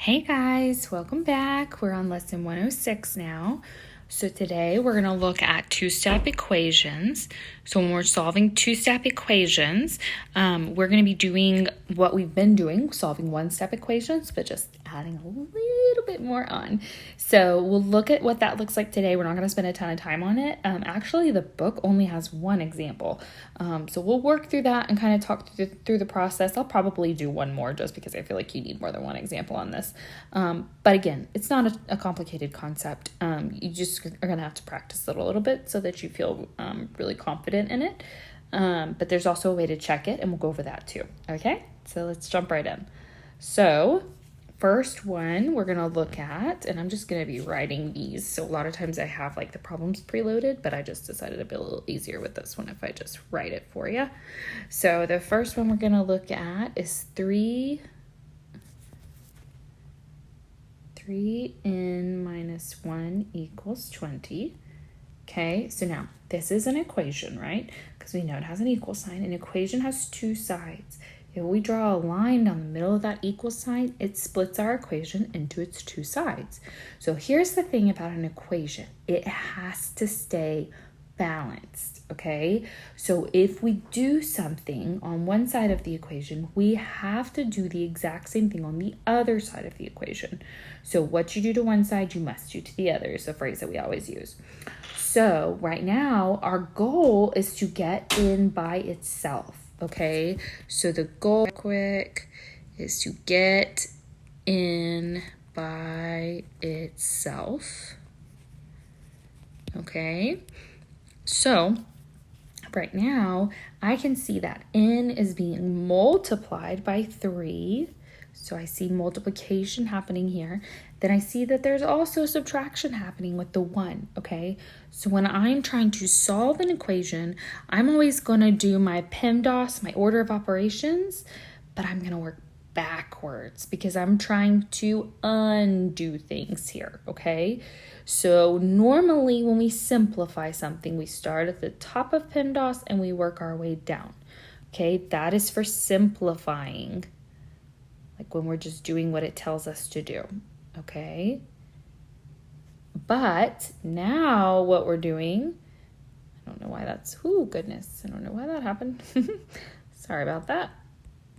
Hey guys, welcome back. We're on lesson 106 now. So today we're going to look at two-step equations. So when we're solving two-step equations, we're going to be doing what we've been doing, solving one-step equations, but just adding a little bit more on. So we'll look at what that looks like today. We're not going to spend a ton of time on it. Actually, the book only has one example. So we'll work through that and kind of talk through the process. I'll probably do one more just because I feel like you need more than one example on this. But again, it's not a complicated concept. You just are going to have to practice it a little bit so that you feel really confident in it. But there's also a way to check it, and we'll go over that too. Okay, so let's jump right in. So first one we're going to look at, and I'm just going to be writing these. So a lot of times I have like the problems preloaded, but I just decided to be a little easier with this one if I just write it for you. So the first one we're going to look at is 3n minus 1 equals 20. Okay, so now this is an equation, right? Because we know it has an equal sign. An equation has two sides. If we draw a line down the middle of that equal sign, it splits our equation into its two sides. So here's the thing about an equation. It has to stay balanced, okay? So if we do something on one side of the equation, we have to do the exact same thing on the other side of the equation. So what you do to one side, you must do to the other. It's a phrase that we always use. So right now, our goal is to get in by itself, okay? So the goal quick is to get in by itself, okay? So right now, I can see that n is being multiplied by 3. So I see multiplication happening here. Then I see that there's also subtraction happening with the 1, okay? So when I'm trying to solve an equation, I'm always going to do my PEMDAS, my order of operations, but I'm going to work backwards because I'm trying to undo things here, okay? So normally when we simplify something, we start at the top of PEMDAS and we work our way down, okay? That is for simplifying, like when we're just doing what it tells us to do, okay? But now what we're doing, I don't know why that's, oh goodness, I don't know why that happened. Sorry about that.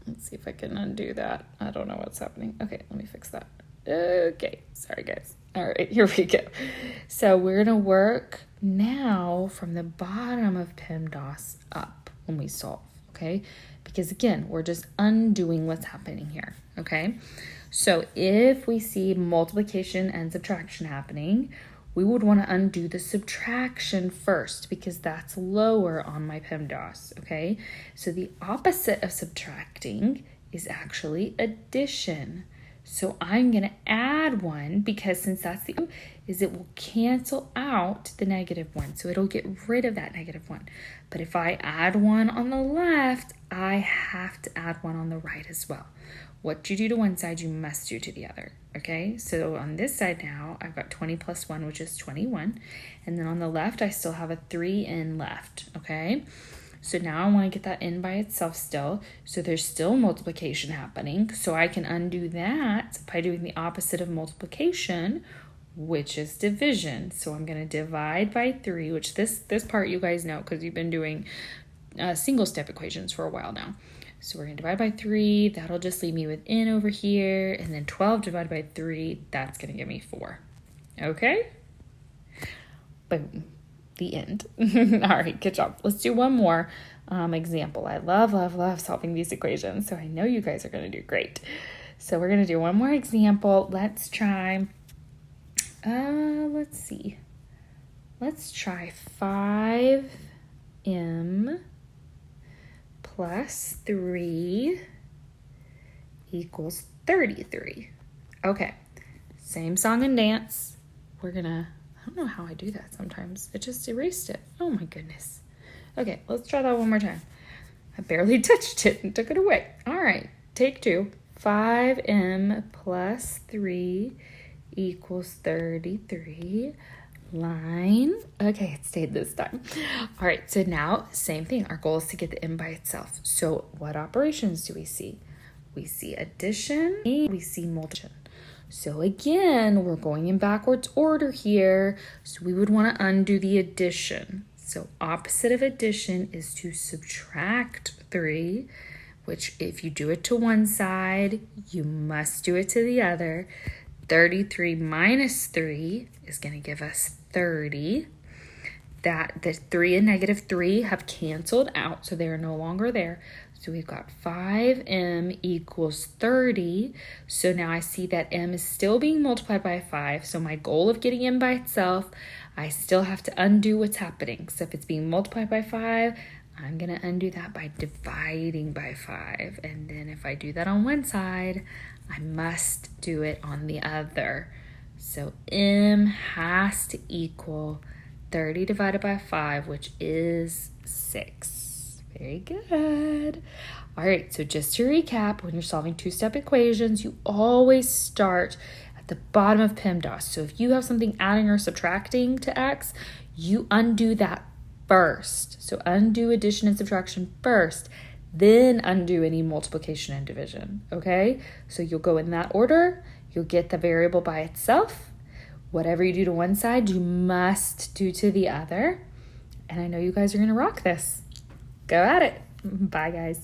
Let's see if I can undo that. I don't know what's happening. Okay, let me fix that. Okay, sorry guys. All right, here we go. So we're gonna work now from the bottom of PEMDAS up when we solve, okay? Because again, we're just undoing what's happening here, okay? So if we see multiplication and subtraction happening, we would want to undo the subtraction first because that's lower on my PEMDAS, okay? So the opposite of subtracting is actually addition. So I'm going to add 1 because since that's the is it will cancel out the negative 1. So it'll get rid of that negative 1. But if I add 1 on the left, I have to add 1 on the right as well. What you do to one side, you must do to the other, okay? So on this side now, I've got 20 plus 1, which is 21. And then on the left, I still have a 3n left, okay? So now I want to get that in by itself still. So there's still multiplication happening. So I can undo that by doing the opposite of multiplication, which is division. So I'm going to divide by 3, which this part you guys know because you've been doing single step equations for a while now. So we're going to divide by 3. That'll just leave me with n over here. And then 12 divided by 3, that's going to give me 4. Okay? Boom. The end. All right, good job. Let's do one more example. I love solving these equations. So I know you guys are going to do great. So we're going to do one more example. Let's try, let's see. Let's try 5m plus 3 equals 33. Okay, same song and dance. We're gonna, I don't know how I do that sometimes. It just erased it. Oh my goodness. Okay, let's try that one more time. I barely touched it and took it away. All right, take 2. 5m plus 3 equals 33. Line. Okay, it stayed this time. All right, so now same thing. Our goal is to get the m by itself. So what operations do we see? We see addition, we see multiplication. So again, we're going in backwards order here. So we would want to undo the addition. So opposite of addition is to subtract 3, which if you do it to one side, you must do it to the other. 33 minus 3 is going to give us 30. That the 3 and negative 3 have canceled out, so they are no longer there. So we've got 5m equals 30. So now I see that m is still being multiplied by 5. So my goal of getting m by itself, I still have to undo what's happening. So if it's being multiplied by 5, I'm going to undo that by dividing by 5. And then if I do that on one side, I must do it on the other. So m has to equal 30 divided by 5, which is 6. Very good. All right, so just to recap, when you're solving two-step equations, you always start at the bottom of PEMDAS. So if you have something adding or subtracting to x, you undo that first. So undo addition and subtraction first, then undo any multiplication and division, okay? So you'll go in that order. You'll get the variable by itself. Whatever you do to one side, you must do to the other. And I know you guys are going to rock this. Go at it. Bye, guys.